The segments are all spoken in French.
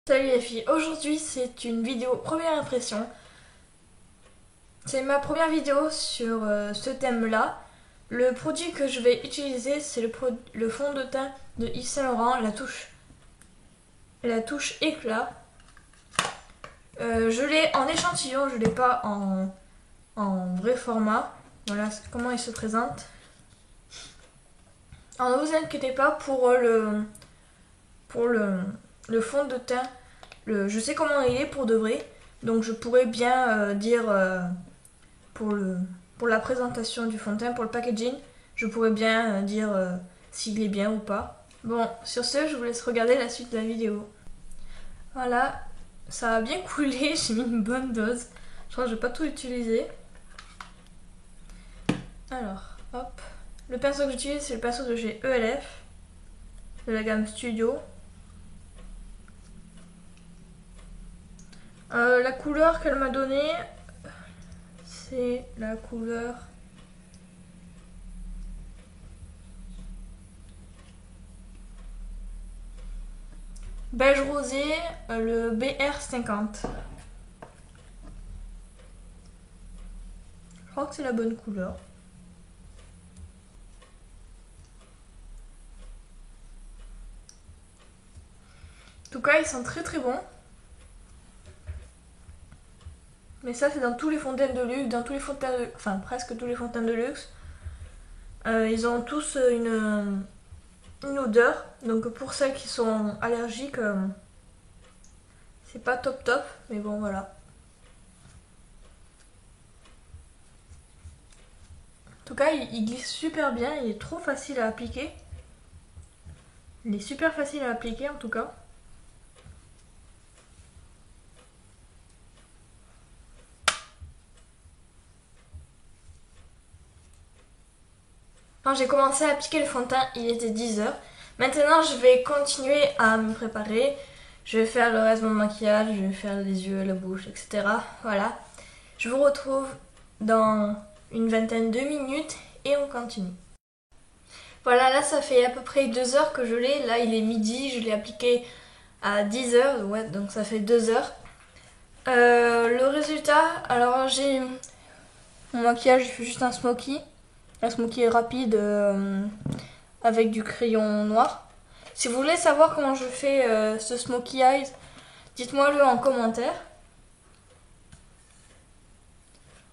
Salut les filles, aujourd'hui c'est une vidéo première impression. C'est ma première vidéo sur ce thème-là. Le produit que je vais utiliser c'est le fond de teint de Yves Saint Laurent, la touche éclat. Je l'ai en échantillon, je l'ai pas en vrai format. Voilà comment il se présente. Alors ne vous inquiétez pas pour le fond de teint. Je sais comment il est pour de vrai. Donc je pourrais bien dire pour la présentation du fond de teint, pour le packaging, je pourrais bien dire s'il est bien ou pas. Bon, sur ce, je vous laisse regarder la suite de la vidéo. Voilà, ça a bien coulé, j'ai mis une bonne dose. Je crois que je vais pas tout utiliser. Alors, hop. Le pinceau que j'utilise, c'est le pinceau de chez ELF, de la gamme Studio. La couleur qu'elle m'a donnée, c'est la couleur beige rosé, le BR50. Je crois que c'est la bonne couleur. En tout cas, ils sont très très bons. Mais ça, c'est dans tous les fontaines de luxe, dans tous les fontaines de... enfin presque tous les fontaines de luxe. Ils ont tous une odeur. Donc pour celles qui sont allergiques, c'est pas top top. Mais bon, voilà. En tout cas, il glisse super bien. Il est trop facile à appliquer. Il est super facile à appliquer en tout cas. Quand j'ai commencé à appliquer le fond de teint, il était 10h. Maintenant, je vais continuer à me préparer. Je vais faire le reste de mon maquillage, je vais faire les yeux, la bouche, etc. Voilà. Je vous retrouve dans une vingtaine de minutes et on continue. Voilà, là ça fait à peu près 2 heures que je l'ai. Là il est midi, je l'ai appliqué à 10h, ouais, donc ça fait 2 heures. Le résultat, alors j'ai mon maquillage, j'ai fait juste un smoky. Un smoky rapide avec du crayon noir. Si vous voulez savoir comment je fais ce smoky eyes, dites-moi le en commentaire.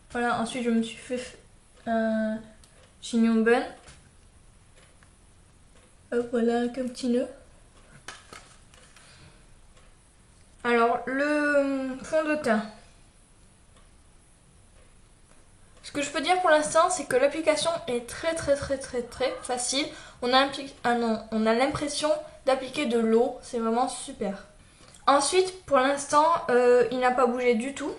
Voilà, ensuite je me suis fait un chignon bun. Hop, voilà, avec un petit nœud. Alors, le fond de teint. Ce que je peux dire pour l'instant, c'est que l'application est très facile. On a l'impression d'appliquer de l'eau, c'est vraiment super. Ensuite, pour l'instant, il n'a pas bougé du tout.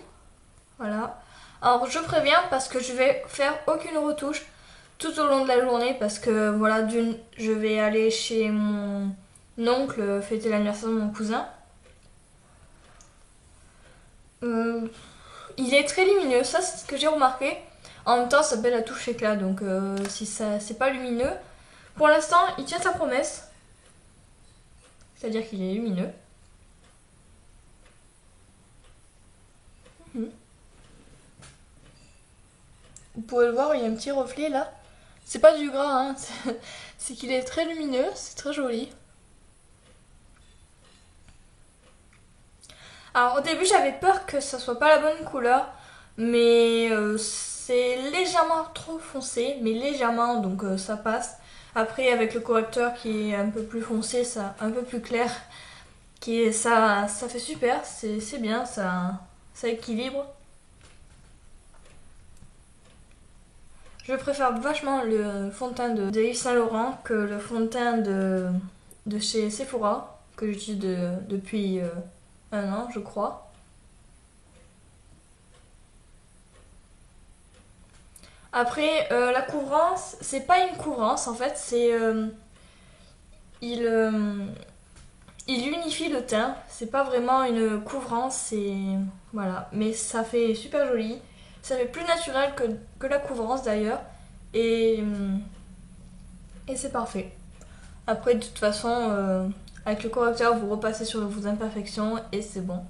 Voilà. Alors, je préviens parce que je vais faire aucune retouche tout au long de la journée parce que voilà, je vais aller chez mon oncle fêter l'anniversaire de mon cousin. Il est très lumineux, ça c'est ce que j'ai remarqué. En même temps, ça s'appelle la touche éclat, donc si ça c'est pas lumineux. Pour l'instant, il tient sa promesse. C'est-à-dire qu'il est lumineux. Vous pouvez le voir, il y a un petit reflet là. C'est pas du gras, hein. C'est qu'il est très lumineux, c'est très joli. Alors au début j'avais peur que ça soit pas la bonne couleur, mais c'est légèrement trop foncé, mais légèrement, donc ça passe. Après avec le correcteur qui est un peu plus foncé, ça, un peu plus clair, ça fait super, c'est bien, ça équilibre. Je préfère vachement le fond de teint de Yves Saint Laurent que le fond de teint de chez Sephora, que j'utilise depuis un an je crois. Après la couvrance, c'est pas une couvrance en fait, c'est il unifie le teint, c'est pas vraiment une couvrance, c'est voilà, mais ça fait super joli, ça fait plus naturel que la couvrance d'ailleurs et c'est parfait. Après de toute façon Avec le correcteur, vous repassez sur vos imperfections et c'est bon.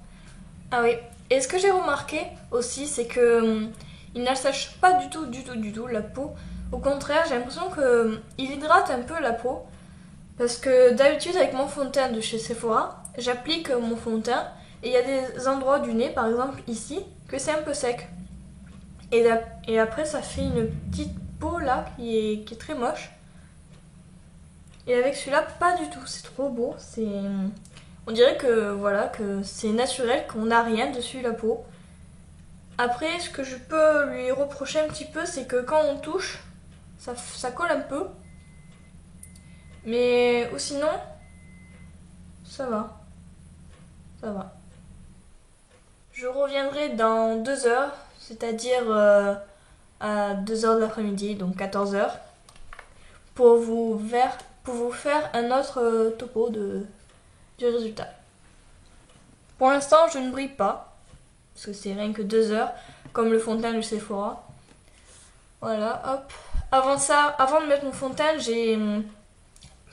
Ah oui, et ce que j'ai remarqué aussi, c'est que il n'assèche pas du tout la peau. Au contraire, j'ai l'impression qu'il hydrate un peu la peau. Parce que d'habitude, avec mon fond de teint de chez Sephora, j'applique mon fond de teint et il y a des endroits du nez, par exemple ici, que c'est un peu sec. Et après, ça fait une petite peau là qui est très moche. Et avec celui-là, pas du tout. C'est trop beau. On dirait que voilà que c'est naturel, qu'on n'a rien dessus la peau. Après, ce que je peux lui reprocher un petit peu, c'est que quand on touche, ça colle un peu. Mais ou sinon, ça va. Ça va. Je reviendrai dans 2 heures, c'est-à-dire à 2 heures de l'après-midi, donc 14 heures, pour vous faire un autre topo du résultat. Pour l'instant, je ne brille pas, parce que c'est rien que 2 heures, comme le fond de teint de Sephora. Voilà, hop. Avant de mettre mon fond de teint, j'ai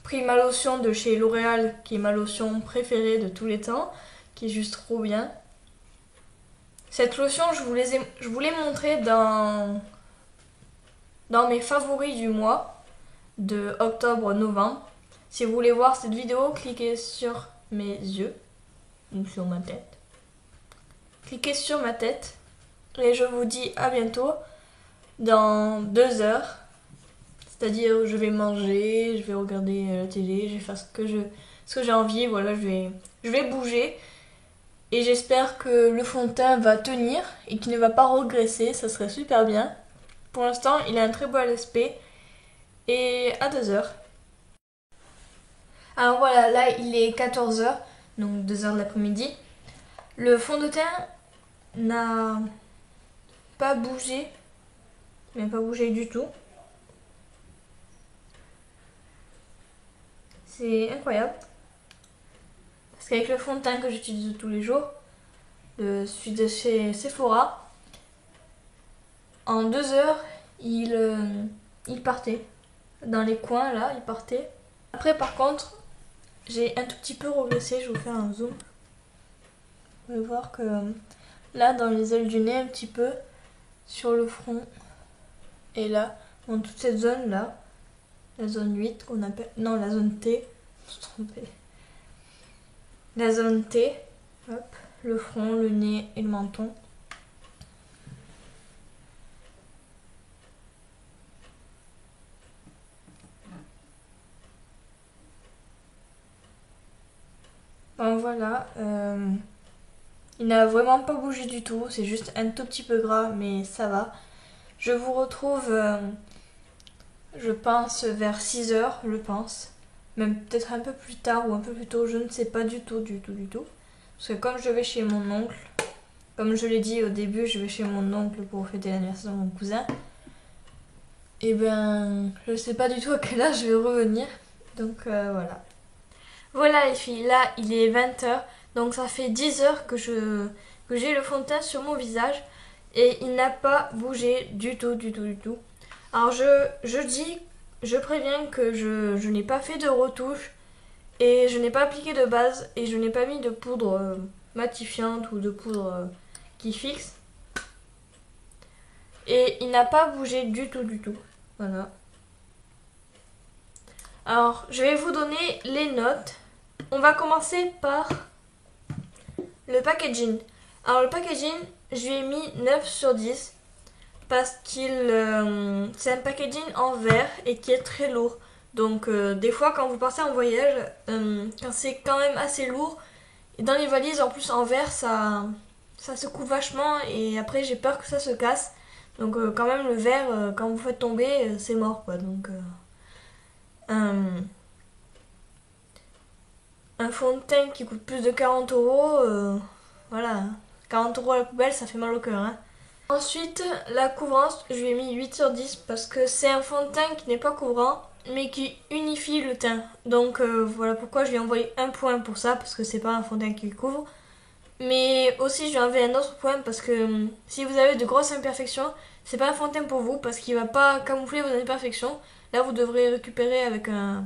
pris ma lotion de chez L'Oréal, qui est ma lotion préférée de tous les temps, qui est juste trop bien. Cette lotion, je vous l'ai montrée dans mes favoris du mois de octobre-novembre. Si vous voulez voir cette vidéo, cliquez sur mes yeux ou sur ma tête. Cliquez sur ma tête et je vous dis à bientôt dans 2 heures. C'est-à-dire, je vais manger, je vais regarder la télé, je vais faire ce que j'ai envie. Voilà, je vais bouger. Et j'espère que le fond de teint va tenir et qu'il ne va pas regresser, ça serait super bien. Pour l'instant, il a un très beau aspect. Et à 2 heures. Alors voilà, là il est 14 heures, donc 2 heures de l'après-midi. Le fond de teint n'a pas bougé, mais pas bougé du tout. C'est incroyable. Parce qu'avec le fond de teint que j'utilise tous les jours, celui de chez Sephora, en 2 heures, il partait. Dans les coins là, il partait. Après par contre, j'ai un tout petit peu regressé, je vais vous faire un zoom. Vous pouvez voir que là, dans les ailes du nez, un petit peu, sur le front, et là, dans toute cette zone là, la zone 8 qu'on appelle, non la zone T, je me suis trompée. La zone T, hop, le front, le nez et le menton. Bon voilà, il n'a vraiment pas bougé du tout, c'est juste un tout petit peu gras, mais ça va. Je vous retrouve, je pense, vers 6 heures, je pense. Même peut-être un peu plus tard ou un peu plus tôt, je ne sais pas du tout. Parce que comme je vais chez mon oncle, comme je l'ai dit au début, je vais chez mon oncle pour fêter l'anniversaire de mon cousin. Et ben, je sais pas du tout à quelle heure je vais revenir, donc voilà. Voilà les filles, là il est 20 heures, donc ça fait 10 heures que j'ai le fond de teint sur mon visage et il n'a pas bougé du tout. Alors je préviens que je n'ai pas fait de retouche et je n'ai pas appliqué de base et je n'ai pas mis de poudre matifiante ou de poudre qui fixe. Et il n'a pas bougé du tout. Voilà. Alors je vais vous donner les notes. On va commencer par le packaging. Alors le packaging, je lui ai mis 9 sur 10 parce c'est un packaging en verre et qui est très lourd. Donc des fois quand vous partez en voyage, quand c'est quand même assez lourd, et dans les valises en plus en verre, ça secoue vachement et après j'ai peur que ça se casse. Donc quand même le verre, quand vous faites tomber, c'est mort quoi. Donc un fond de teint qui coûte plus de 40 €, voilà, 40 € à la poubelle, ça fait mal au cœur. Hein. Ensuite, la couvrance, je lui ai mis 8 sur 10 parce que c'est un fond de teint qui n'est pas couvrant, mais qui unifie le teint. Donc voilà pourquoi je lui ai envoyé un point pour ça, parce que c'est pas un fond de teint qui couvre. Mais aussi, je lui ai envoyé un autre point parce que si vous avez de grosses imperfections, c'est pas un fond de teint pour vous parce qu'il va pas camoufler vos imperfections. Là, vous devrez récupérer avec un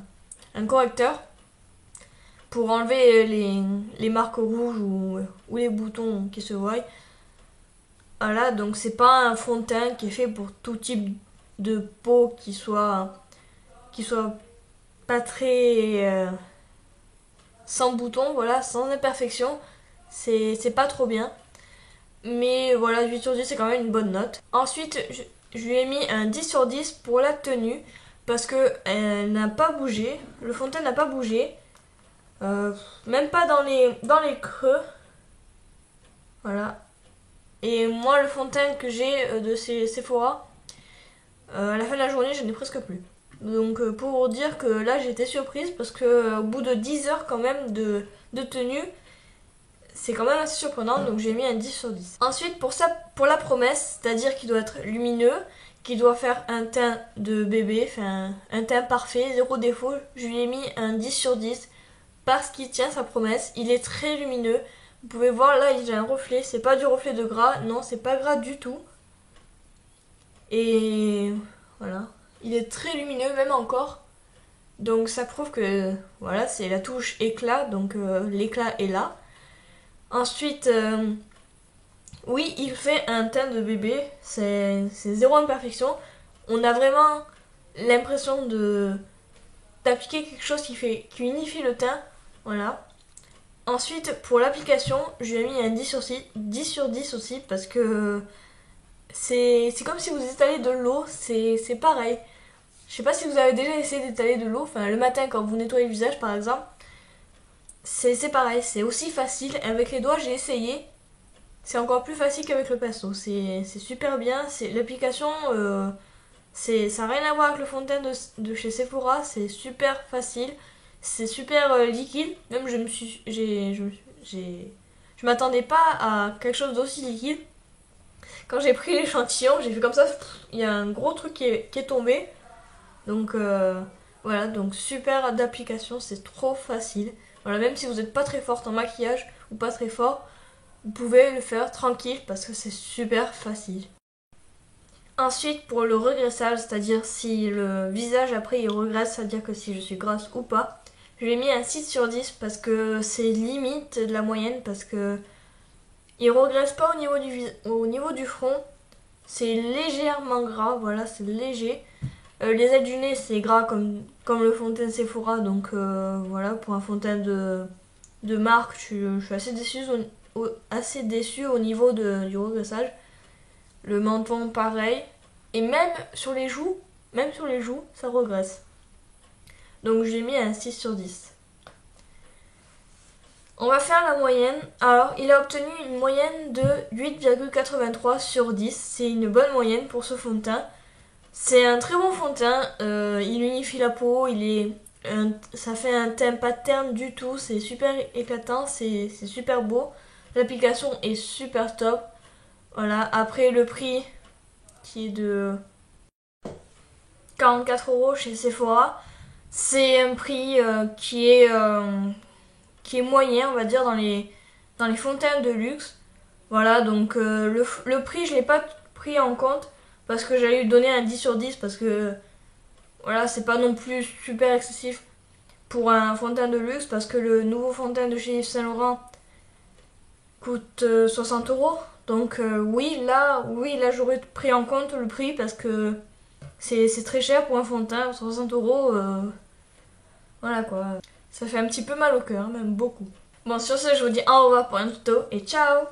correcteur. pour enlever les marques rouges ou les boutons qui se voient. Voilà, donc c'est pas un fond de teint qui est fait pour tout type de peau qui soit pas très sans boutons, voilà, sans imperfection. C'est pas trop bien. Mais voilà, 8 sur 10 c'est quand même une bonne note. Ensuite, je lui ai mis un 10 sur 10 pour la tenue. Parce que elle n'a pas bougé. Le fond de teint n'a pas bougé. Même pas dans les creux. Voilà. Et moi, le fond de teint que j'ai de Sephora, à la fin de la journée, je n'ai presque plus. Donc pour vous dire que là, j'ai été surprise parce que au bout de 10 heures quand même de tenue, c'est quand même assez surprenant, donc j'ai mis un 10 sur 10. Ensuite, pour la promesse, c'est-à-dire qu'il doit être lumineux, qu'il doit faire un teint de bébé, enfin un teint parfait, zéro défaut, je lui ai mis un 10 sur 10 parce qu'il tient sa promesse. Il est très lumineux. Vous pouvez voir là, il a un reflet, c'est pas du reflet de gras, non, c'est pas gras du tout. Et voilà, il est très lumineux, même encore. Donc ça prouve que voilà, c'est la touche éclat, donc l'éclat est là. Ensuite, oui, il fait un teint de bébé, c'est zéro imperfection. On a vraiment l'impression d'appliquer quelque chose qui unifie le teint, voilà. Ensuite, pour l'application, je lui ai mis un 10 sur 10 aussi, parce que c'est comme si vous étalez de l'eau, c'est pareil. Je sais pas si vous avez déjà essayé d'étaler de l'eau, enfin le matin quand vous nettoyez le visage par exemple. C'est pareil, c'est aussi facile. Avec les doigts, j'ai essayé. C'est encore plus facile qu'avec le pinceau. C'est super bien. L'application, ça n'a rien à voir avec le fond de teint de chez Sephora. C'est super facile. C'est super liquide. Même je m'attendais pas à quelque chose d'aussi liquide. Quand j'ai pris l'échantillon, j'ai fait comme ça. Il y a un gros truc qui est tombé. Donc voilà, donc super d'application. C'est trop facile. Voilà, même si vous n'êtes pas très forte en maquillage ou pas très fort, vous pouvez le faire tranquille parce que c'est super facile. Ensuite, pour le regraissage, c'est-à-dire si le visage après il regresse, c'est-à-dire que si je suis grasse ou pas, je lui ai mis un 6 sur 10 parce que c'est limite de la moyenne parce que il regresse pas au niveau du front. C'est légèrement gras, voilà, c'est léger. Les ailes du nez, c'est gras comme le fond de teint Sephora, donc voilà, pour un fond de teint de marque, je suis assez déçue au niveau du regraissage. Le menton, pareil. Et même sur les joues, ça regresse. Donc j'ai mis un 6 sur 10. On va faire la moyenne. Alors, il a obtenu une moyenne de 8,83 sur 10. C'est une bonne moyenne pour ce fond de teint. C'est un très bon fond de teint, il unifie la peau, ça fait un teint pas terne du tout, c'est super éclatant, c'est super beau. L'application est super top. Voilà, après le prix qui est de 44 € chez Sephora, c'est un prix qui est moyen, on va dire, dans les fonds de teint de luxe. Voilà, donc le prix, je l'ai pas pris en compte. Parce que j'allais lui donner un 10 sur 10 parce que voilà, c'est pas non plus super excessif pour un fond de teint de luxe parce que le nouveau fond de teint de chez Yves Saint Laurent coûte 60 €. Donc oui, là j'aurais pris en compte le prix parce que c'est très cher pour un fond de teint, 60 €. Voilà quoi. Ça fait un petit peu mal au cœur, même beaucoup. Bon, sur ce, je vous dis au revoir pour un tuto et ciao!